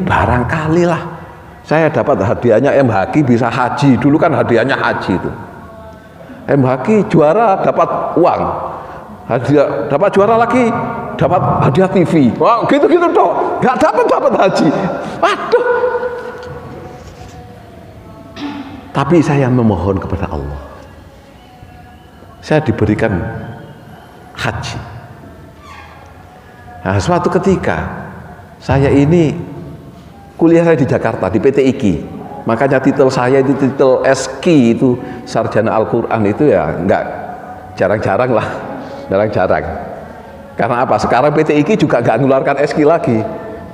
Barangkali lah saya dapat hadiahnya MHQ bisa haji. Dulu kan hadiahnya haji itu. MHQ juara dapat uang, hadiah dapat juara lagi dapat hadiah TV. Wah, gitu-gitu toh, nggak dapat haji. Waduh. Tapi saya memohon kepada Allah, saya diberikan haji. Nah, suatu ketika saya ini kuliah saya di Jakarta di PT IKI, makanya titel saya itu titel SQ itu Sarjana Al-Quran itu ya enggak jarang-jarang lah, jarang-jarang. Karena apa? Sekarang PT IKI juga enggak ngeluarkan SQ lagi.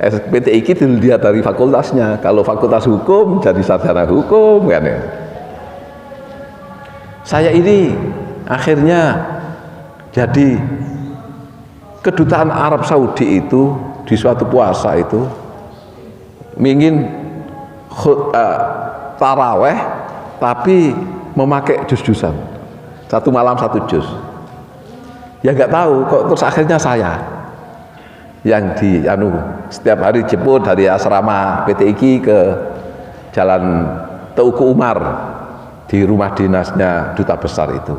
PT IKI dilihat dari fakultasnya. Kalau fakultas hukum jadi sarjana hukum kan ya. Saya ini akhirnya jadi kedutaan Arab Saudi itu di suatu puasa itu ingin taraweh tapi memakai juz-juzan, satu malam satu juz. Ya nggak tahu kok terus akhirnya saya yang setiap hari jemput dari asrama PT IKI ke Jalan Teuku Umar di rumah dinasnya duta besar itu.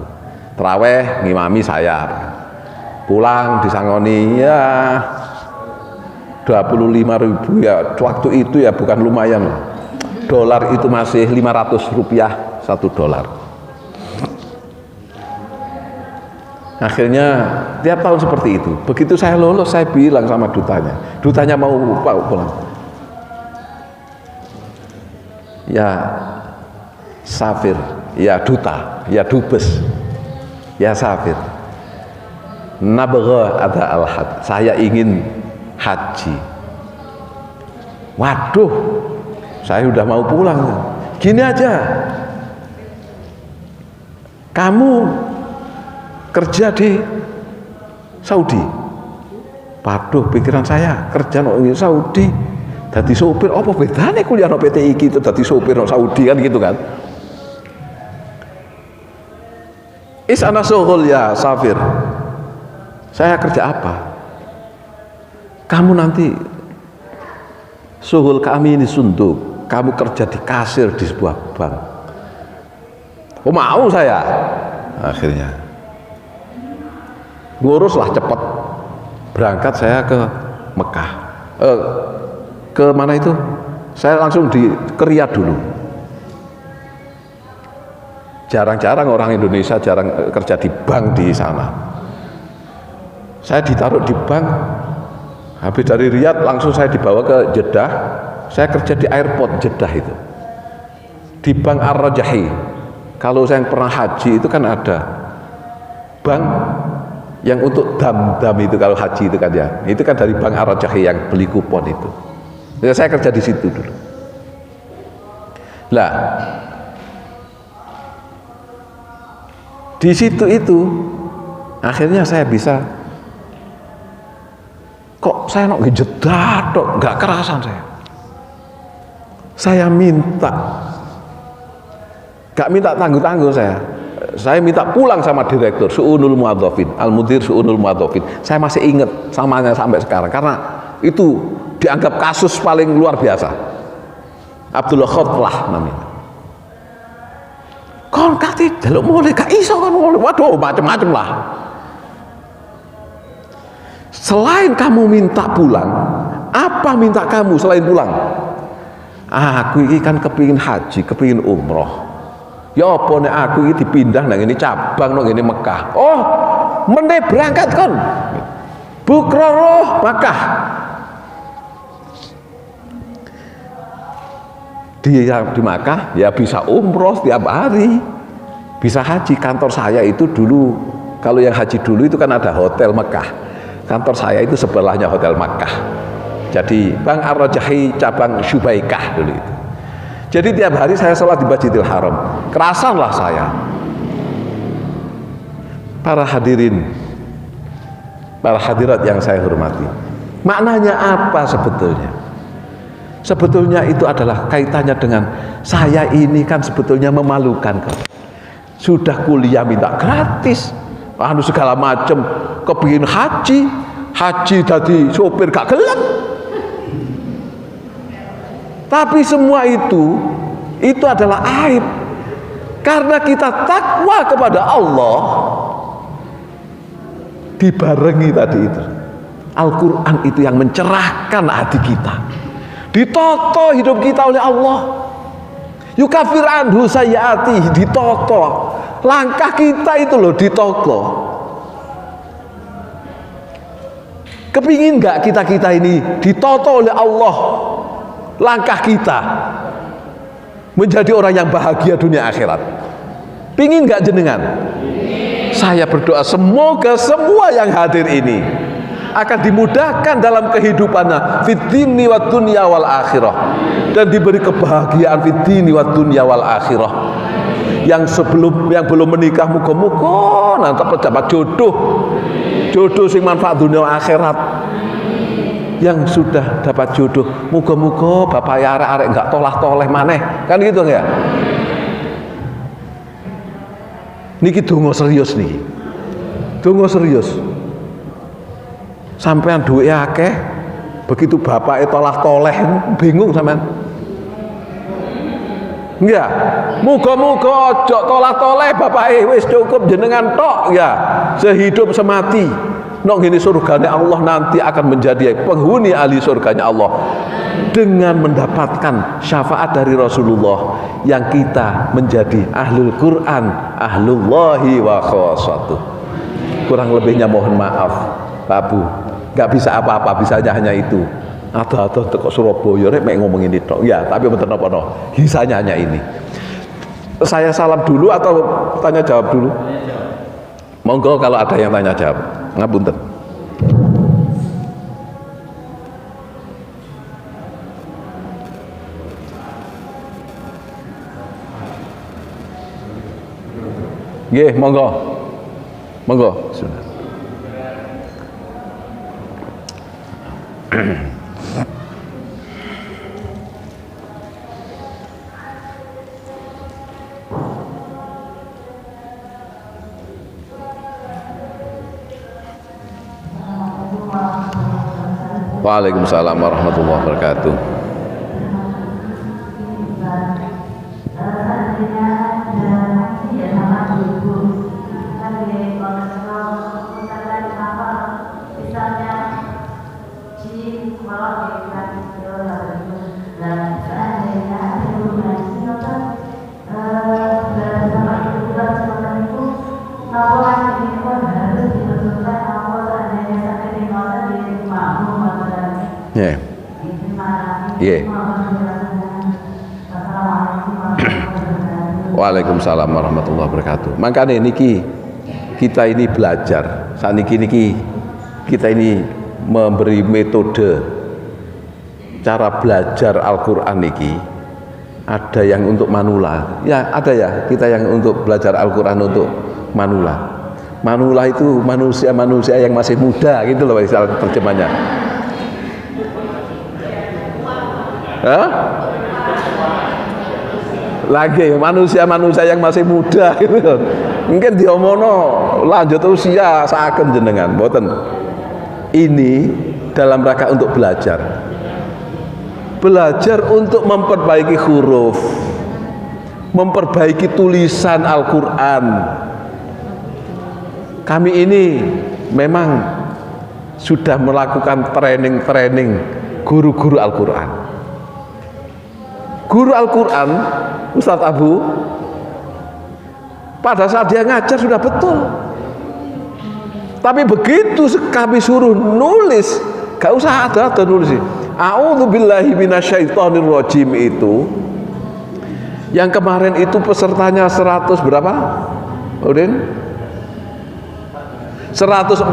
Taraweh ngimami saya, pulang disangoni ya 25.000 ya, waktu itu ya bukan lumayan. Dolar itu masih 500 rupiah $1. Akhirnya tiap tahun seperti itu. Begitu saya lolos, saya bilang sama dutanya mau pulang. Ya safir, ya duta, ya dubes, ya safir. Nabgha ada al-had. Saya ingin haji. Waduh, saya udah mau pulang. Gini aja, kamu kerja di Saudi. Waduh, pikiran saya kerja di Saudi, jadi sopir. Apa bedanya kuliah di PT IKI itu jadi sopir di Saudi kan gitu kan? Ana syughul ya safir. Saya kerja apa? Kamu nanti syughul kami ini sunduk. Kamu kerja di kasir di sebuah bank. Oh mau saya. Akhirnya nguruslah cepat. Berangkat saya ke Mekah. Ke mana itu? Saya langsung ke Riyadh dulu. Jarang-jarang orang Indonesia jarang kerja di bank di sana. Saya ditaruh di bank. Habis dari Riyadh langsung saya dibawa ke Jeddah. Saya kerja di airport Jeddah itu. Di Bank Ar-Rajahi. Kalau saya yang pernah haji itu kan ada bank yang untuk dam itu kalau haji itu kan ya. Itu kan dari Bank Ar-Rajahi yang beli kupon itu. Ya, saya kerja di situ dulu. Lah, di situ itu akhirnya saya bisa, kok saya nak Jeddah dok, nggak kerasan saya minta, nggak minta tangguh-tangguh saya minta pulang sama direktur Su'unul Muadzafin, Al-Mudir Su'unul Muadzafin. Saya masih ingat samanya sampai sekarang karena itu dianggap kasus paling luar biasa. Abdullah Khotlah namanya. Kon kate jaluk mulai gak iso kan mulai. Waduh, macam-macam lah. Selain kamu minta pulang, apa minta kamu selain pulang? Aku ini kan kepingin haji, kepingin umroh. Ya apa nek aku ini dipindah nang ini cabang nang ini Mekah. Oh, mene berangkat kon. Bukroh Mekah. Di Makkah ya bisa umroh setiap hari, bisa haji. Kantor saya itu dulu, kalau yang haji dulu itu kan ada hotel Mekah. Kantor saya itu sebelahnya Hotel Makkah. Jadi Bang Ar-Rajahi cabang Syubaikah dulu itu. Jadi tiap hari saya sholat di Masjidil Haram. Kerasanlah saya. Para hadirin, para hadirat yang saya hormati, maknanya apa sebetulnya? Sebetulnya itu adalah kaitannya dengan saya ini kan sebetulnya memalukan. Sudah kuliah minta gratis, segala macam, kepingin haji tadi sopir gak gelap. Tapi semua itu adalah aib. Karena kita takwa kepada Allah, dibarengi tadi itu Al-Quran itu yang mencerahkan hati kita, ditoto hidup kita oleh Allah. Yukafir anhu sayyiati, ditoto langkah kita itu loh, ditoto. Kepingin nggak kita ini ditoto oleh Allah, langkah kita menjadi orang yang bahagia dunia akhirat? Pingin nggak jenengan? Saya berdoa semoga semua yang hadir ini akan dimudahkan dalam kehidupannya fid dini wad dunya wal akhirah, dan diberi kebahagiaan fid dini wad dunya wal akhirah. Yang belum menikah muga-muga nanti dapat jodoh sing manfaat dunia akhirat. Yang sudah dapat jodoh muga-muga bapak arek-arek enggak tolah-toleh maneh, kan gitu ya. Niki donga serius niki. Donga serius. Sampean duwe akeh, begitu bapake tolah-toleh bingung sampean. Enggak. Muga-muga aja tolah-toleh bapake wis cukup jenengan tok ya. Sehidup semati. Nok ngene surgane Allah nanti akan menjadi penghuni ahli surganya Allah dengan mendapatkan syafaat dari Rasulullah, yang kita menjadi ahlul Quran, ahlullahi wa khawassatuh. Kurang lebihnya mohon maaf Pak Bu, nggak bisa apa-apa, bisanya hanya itu. Ada teko Surabaya rek mek ngomong ini tok. Ya, tapi mboten napa-napa. Bisanya hanya ini. Saya salam dulu atau tanya jawab dulu? Monggo kalau ada yang tanya jawab. Ngapunten. Nggih, monggo. Monggo. Sudah. Waalaikumsalam warahmatullahi wabarakatuh. Ya. Yeah. Waalaikumsalam warahmatullahi wabarakatuh. Makanya niki kita ini belajar. Saat niki kita ini memberi metode cara belajar Al-Qur'an niki. Ada yang untuk manula. Ya, ada ya. Kita yang untuk belajar Al-Qur'an untuk manula. Manula itu manusia-manusia yang masih muda gitu loh istilah terjemahnya. Hah? Lagi manusia-manusia yang masih muda gitu. Mungkin diomono lanjut usia saken jenengan mboten. Ini dalam rangka untuk belajar. Belajar untuk memperbaiki huruf, memperbaiki tulisan Al-Qur'an. Kami ini memang sudah melakukan training guru-guru Al-Qur'an. Guru Al-Quran, Ustadz Abu, pada saat dia ngajar sudah betul. Tapi begitu kami suruh nulis, gak usah ada nulis. A'udzubillahi minasyaitonirrajim itu, yang kemarin itu pesertanya 100 berapa? Udin? 114.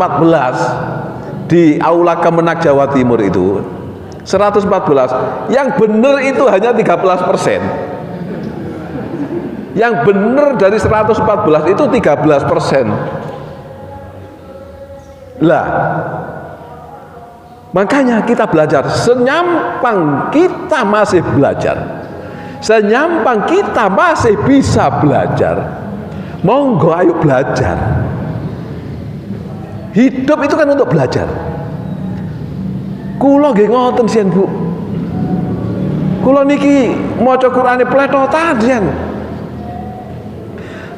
di Aula Kemenak Jawa Timur itu 114, yang benar itu hanya 13%. Yang benar dari 114 itu 13%. Lah, makanya kita belajar, senyampang kita masih belajar, senyampang kita masih bisa belajar, monggo ayo belajar. Hidup itu kan untuk belajar. Kula nggih ngoten sian Bu. Kula niki maca Qur'ane pletotan sian.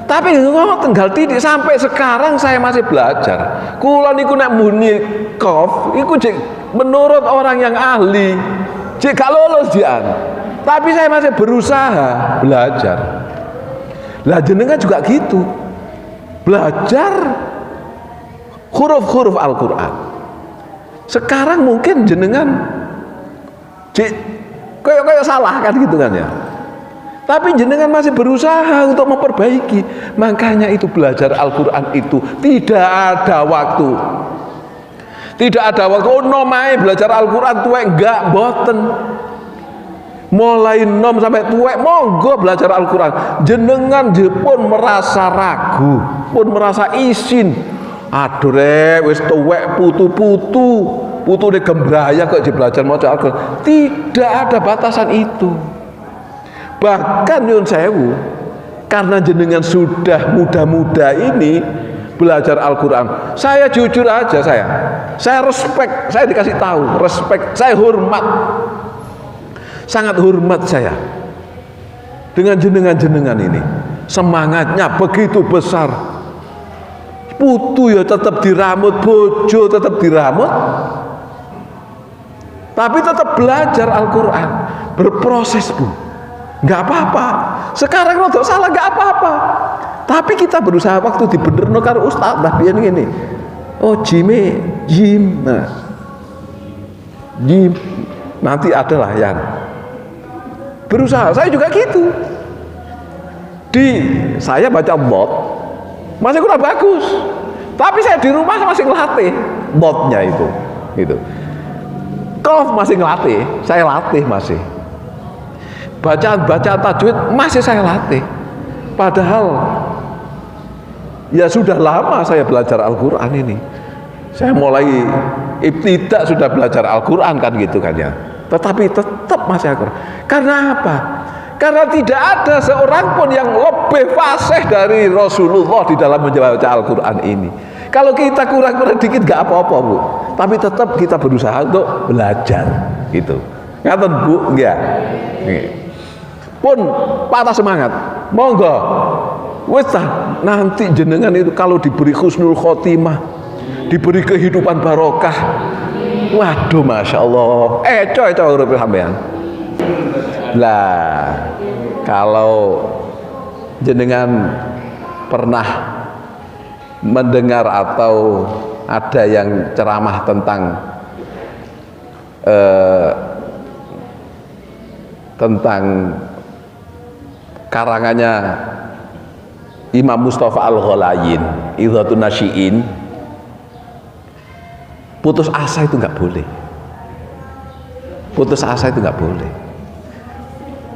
Tapi ngoten gal titik sampai sekarang saya masih belajar. Kula niku nek muni qaf iku jek menurut orang yang ahli, jek gak lulus jian. Tapi saya masih berusaha belajar. Lah jenengan juga gitu. Belajar huruf-huruf Al-Qur'an. Sekarang mungkin jenengan kayak salah kan gitu kan ya. Tapi jenengan masih berusaha untuk memperbaiki. Makanya itu belajar Al-Qur'an itu tidak ada waktu. Tidak ada waktu. Oh nomai belajar Al-Qur'an tuwek enggak boten. Mulai nom sampai tuwek monggo belajar Al-Qur'an. Jenengan pun merasa ragu, pun merasa isin. Aduh rek wis tuwek putu de gembraya kok belajar maca Al-Qur'an. Tidak ada batasan itu. Bahkan nyun sewu, karena jenengan sudah muda-muda ini belajar Al-Qur'an. Saya jujur aja saya respect, saya dikasih tahu, respect, saya hormat. Sangat hormat saya dengan jenengan-jenengan ini. Semangatnya begitu besar. Putu ya tetap diramut, bojo tetap diramut, tapi tetap belajar Al-Qur'an, berproses Bu, nggak apa-apa. Sekarang rodok salah nggak apa-apa, tapi kita berusaha waktu dibenerno karo ustaz lah biyen ngene. Oh jim, nah jim nanti adalah yang berusaha. Saya juga gitu. Saya baca bot masih kurang bagus, tapi saya di rumah masih ngelatih botnya itu gitu. Qaf masih ngelatih, saya latih masih. Bacaan tajwid masih saya latih. Padahal ya sudah lama saya belajar Al-Qur'an ini. Saya mulai ibtidak sudah belajar Al-Qur'an kan gitu kan ya. Tetapi tetap masih Al-Qur'an. Karena apa? Karena tidak ada seorang pun yang lebih fasih dari Rasulullah di dalam membaca Al-Qur'an ini. Kalau kita kurang-kurang dikit gak apa-apa Bu, tapi tetap kita berusaha untuk belajar gitu. Ngaten Bu, enggak? Pun patah semangat, monggo. Wis nanti jenengan itu kalau diberi husnul khotimah, diberi kehidupan barokah. Waduh, masya Allah. Coy urip sampean. Lah, kalau jenengan pernah mendengar atau ada yang ceramah tentang karangannya Imam Mustafa Al-Ghalayin, Idhatun Nasyiin, putus asa itu nggak boleh. Putus asa itu nggak boleh.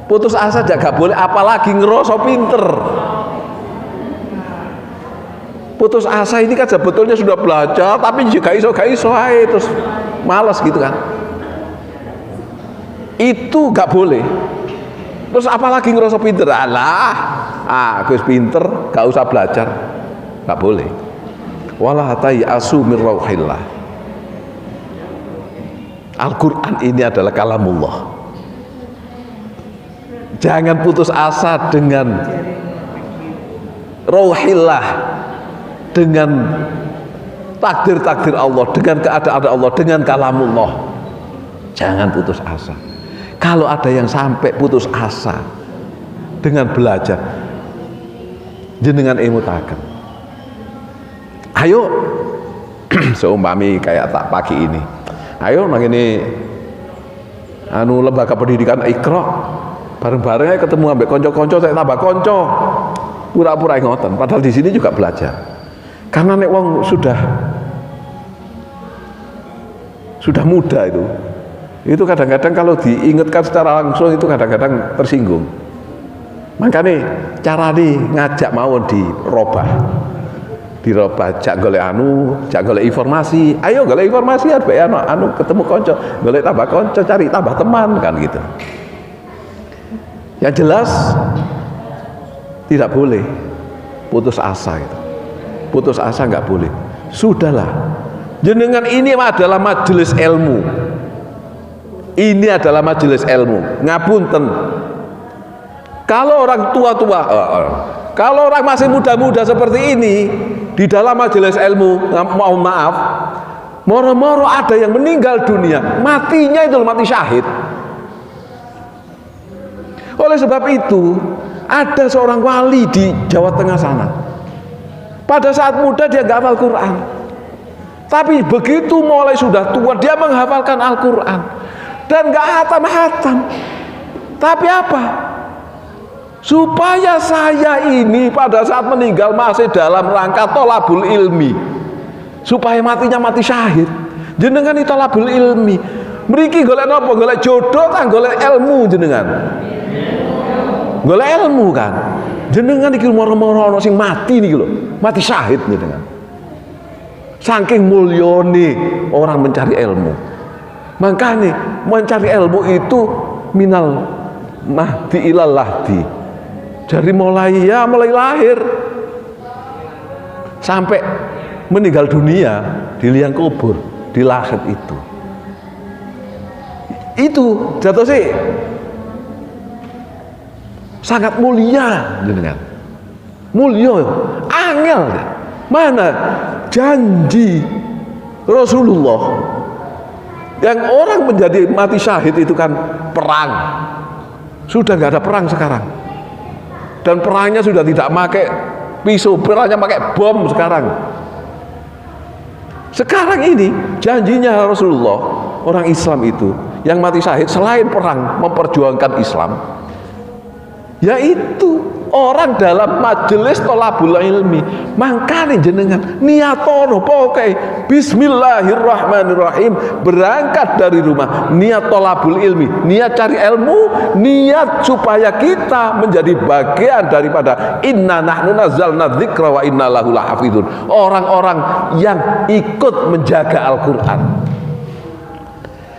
Putus asa juga nggak boleh, apalagi ngerasa pinter. Putus asa ini kan sebetulnya sudah belajar, tapi juga gak iso aja, terus malas gitu kan. Itu nggak boleh. Terus apalagi ngerasa pinter, aku pinter, gak usah belajar, nggak boleh. Wala tayasu min rauhillah. Al-Qur'an ini adalah kalamullah. Jangan putus asa dengan rauhillah, dengan takdir-takdir Allah, dengan keadaan Allah, dengan kalamullah. Jangan putus asa. Kalau ada yang sampai putus asa dengan belajar, jenengan emutaken. Ayo, seumpami kayak tak pagi ini. Ayo nang ini lembaga pendidikan Iqra, bareng-bareng ketemu ambek konco-konco, saya tambah konco. Pura-pura ngoten, padahal di sini juga belajar. Karena nek wong sudah sudah muda itu kadang-kadang kalau diingatkan secara langsung itu kadang-kadang tersinggung. Makanya cara nih ngajak mawon dirobah, jak golek jak golek informasi. Ayo golek informasi anu ketemu konco, golek tambah konco, cari tambah teman kan gitu. Yang jelas tidak boleh putus asa gitu. Putus asa nggak boleh. Sudahlah. Jenengan ini adalah majelis ilmu. Ini adalah majelis ilmu. Ngapunten. Kalau orang tua-tua, kalau orang masih muda-muda seperti ini di dalam majelis ilmu, mohon maaf, moro-moro ada yang meninggal dunia, matinya itu mati syahid. Oleh sebab itu, ada seorang wali di Jawa Tengah sana. Pada saat muda dia nggak hafal Quran, tapi begitu mulai sudah tua dia menghafalkan Al-Quran dan nggak hatam-hatam. Tapi apa? Supaya saya ini pada saat meninggal masih dalam rangka tolabul ilmi, supaya matinya mati syahid. Jenengan itu tolabul ilmi. Mriki golek napa? Golek jodoh kan golek ilmu jenengan. Golek ilmu kan. Jenengan iki moro-moro ana sing mati niki lho, mati syahid jenengan. Saking mulyane orang mencari ilmu. Makanya mencari ilmu itu minal mahdi ilal lahdi. Dari mulai lahir sampai meninggal dunia di liang kubur, di lahir itu jatuh sih sangat mulia dengan mulia, angel. Mana janji Rasulullah yang orang menjadi mati syahid itu kan perang. Sudah nggak ada perang sekarang. Dan perangnya sudah tidak pakai pisau, perangnya pakai bom sekarang. Sekarang ini janjinya Rasulullah, orang Islam itu yang mati syahid selain perang memperjuangkan Islam, yaitu orang dalam majelis tolabul ilmi. Mangkane jenengan niatono pokoke bismillahirrahmanirrahim, berangkat dari rumah niat tolabul ilmi, niat cari ilmu, niat supaya kita menjadi bagian daripada inna nahnu nazzalna dzikra wa inna lahu lahafizun, orang-orang yang ikut menjaga Al-Qur'an.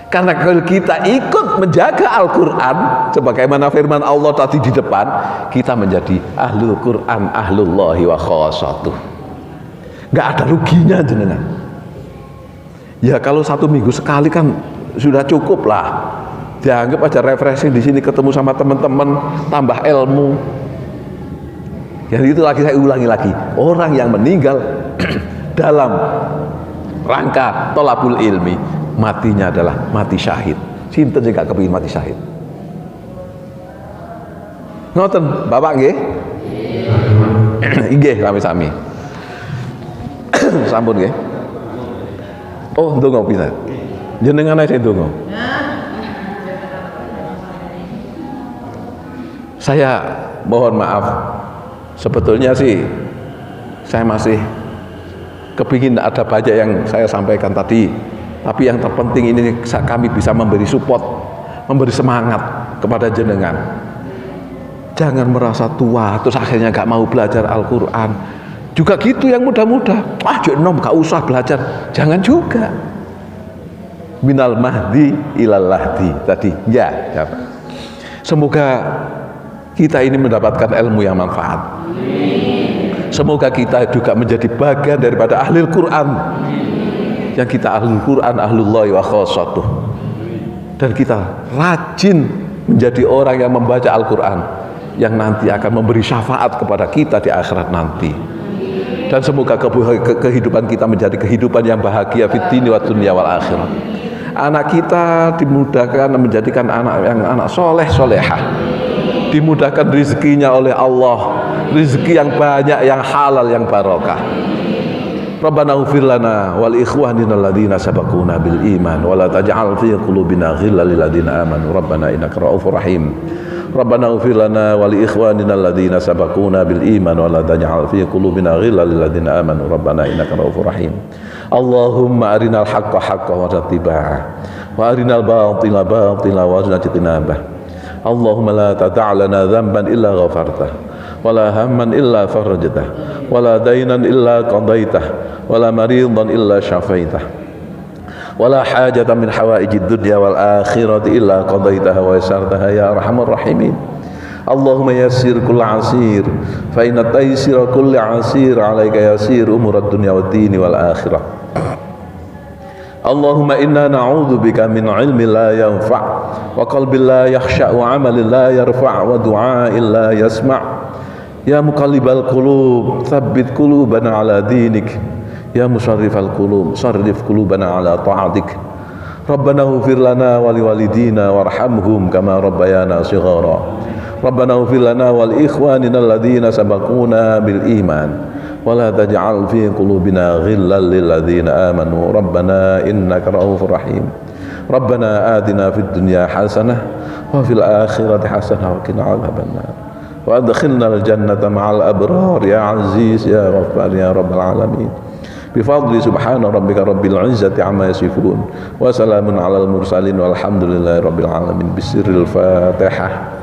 Karena kalau kita ikut menjaga Al-Quran sebagaimana firman Allah tadi di depan, kita menjadi ahlul Quran, ahlullahi wa khasatuh. Gak ada ruginya jenengan. Ya kalau 1 minggu sekali kan sudah cukup lah. Dianggap aja refreshing di sini, ketemu sama teman-teman, tambah ilmu. Ya itu lagi saya ulangi lagi, orang yang meninggal dalam rangka tolabul ilmi, matinya adalah mati syahid. Sinten sing gak kepengin mati syahid? Ngoten, Bapak nggih? Nggih, sami-sami. Sampun nggih. Oh, ndonga pisan. Jenengan ae sing ndonga. Saya mohon maaf. Sebetulnya sih saya masih kepingin ada banyak yang saya sampaikan tadi. Tapi yang terpenting ini kami bisa memberi support, memberi semangat kepada jenengan. Jangan merasa tua terus akhirnya gak mau belajar Al-Quran. Juga gitu yang muda-muda, nom gak usah belajar. Jangan juga. Minal mahdi ilal lahdi tadi. Ya. Semoga kita ini mendapatkan ilmu yang manfaat. Semoga kita juga menjadi bagian daripada ahli Al-Quran. Yang kita ahlul Quran, ahlullahi wa khasatuh, dan kita rajin menjadi orang yang membaca Al-Quran yang nanti akan memberi syafaat kepada kita di akhirat nanti. Dan semoga kehidupan kita menjadi kehidupan yang bahagia fid dini wa dunya wal akhirah. Anak kita dimudahkan menjadikan anak soleh solehah, dimudahkan rezekinya oleh Allah, rezeki yang banyak, yang halal, yang barokah. Rabbana ighfir lana wal ikhwanina alladziina sabaquna bil iman wa la taj'al fi qulubina ghillan lil ladzina amanu rabbana innaka ra'ufur rahim. Rabbana ighfir lana wa li ikhwanina alladhina sabaquna bil iman wa la taj'al fi qulubina ghillan lil ladzina amanu rabbana innaka ra'ufur rahim. Allahumma arinal haqqa haqqan warzuqna ittiba'ah wa arinal batila batila warzuqna ijtinabah. Allahumma la tada' lana dhanban illa ghafartah wa la hamman illa farajtah wa la daynan illa qadaitah wa la maridan illa syafaitah wala hajatan min hawaijid dunya wal akhirati illa qadaitaha wa yassartaha ya arhamar rahimin. Allahumma yassir kull asir fa inna taysira kulli asir alayka yasir umurad dunya wad dini wal akhirah. Allahumma inna na'udzu bika min ilmin la yanfa' wa qalbin la yakhsha' wa 'amalin la yarfa' wa du'a'in la yasma'. Ya muqallibal qulub tsabbit qulubana 'ala dinik. Ya musarrifal qulub sarrif qulubana ala ta'atik. Rabbana ighfir lana wa liwalidina warhamhum kama rabbayana shighara. Rabbana ighfir lana wa li ikhwanina alladhina sabaquna bil iman wa la taj'al fi qulubina ghillan lil ladzina amanu rabbana innaka ra'ufur rahim. Rabbana atina fid dunya hasanah wa fil akhirati hasanah wa qina adzabannar. Wa adkhilna al jannata ma'al abrar ya aziz ya ghaffar ya rabbal alamin. Bifadli subhana rabbika rabbil izzati amma yasifun wa salamun alal mursalin walhamdulillahi rabbil alamin. Bisirril Fatihah.